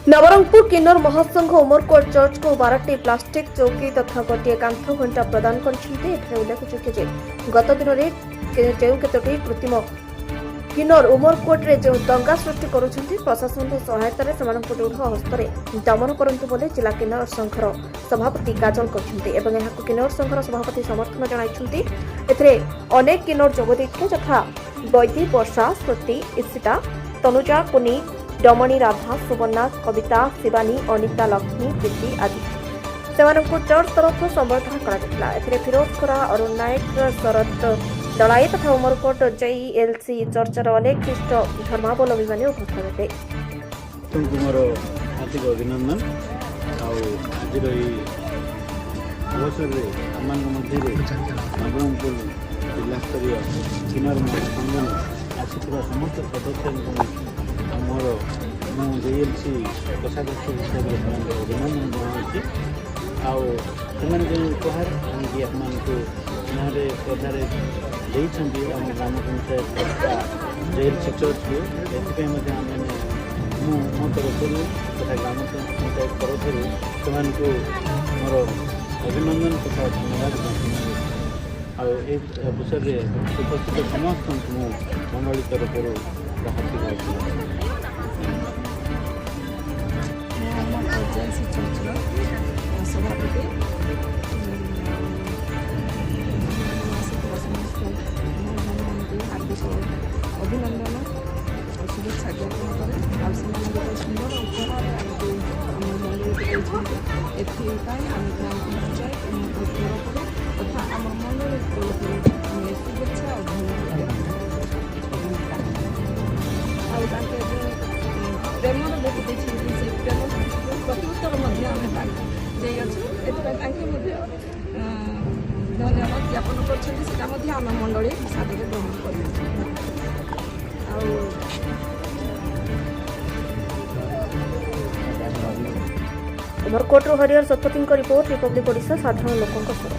नवरंगपुर किन्नर महासंघ उमरकोट चर्च को 12टी प्लास्टिक चौकी तथा गोटे कांथ घंटा प्रदान कर उल्लेखযোग्य गत दिन में जो केतोटी कृत्रिम किन्नर उमरकोटे जो दंगा सृष्टि करुछंती प्रशासन सहायता दृढ़ हस्त दमन करंतु बोले जिला किन्नर संघर सभापति काजल कहते किन्नर संघर सभापति समर्थन जणाइछंती। एथिरे अनेक किन्नर जोग दैथिले यथा बैदी वर्षा श्रुति इशिता तनुजा कुनी डमणी राधा सुवर्णा कविता शिवानी अनिता लक्ष्मी प्रीति आदि से चर्च तरफ संबर्धना कर फिरोज खोरा अरुण नायक शरद दलाई तथा उमरकोट JLC चर्चर अनेक ख्रीष्ट धर्मावलम्बी मैंने उपस्थित थे। हार्दिक अभिनंदन आज अवसर नवरंगपुर जिला स्तरीय किन्नर महासंघ आसी समस्त सदस्य मोर JLC कोषाध्यक्ष हिसाब से अभिनंदन जनावि जो उपहार आनिकी आपको गाँव पदार ग्राम पंचायत JLC चर्च को ये मो तरफ तथा ग्राम पंचायत तरफ से मोर अभिनंदन तथा धन्यवाद अवसर में उपस्थित समस्त मंडली तरफ हार्दिक JLC चर्चर सभापति हार्दिक अभिनंदन और शुभेच्छा ज्ञापन करें और सुंदर उपहार आमको आम मंडल को एपाई आम ग्राम पंचायत तरफ तथा आम मंडल तरफ शुभेच्छा और धन्यवाद प्रेमर देखते से प्रेम प्रत्युत्तर आम धन्यवाद ज्ञापन कर मंडली सादे ग्रहण कर उमरकोट हरिहर शतपथी रिपोर्ट रिपब्लिक ओडिशा साधारण लोकों स्वर।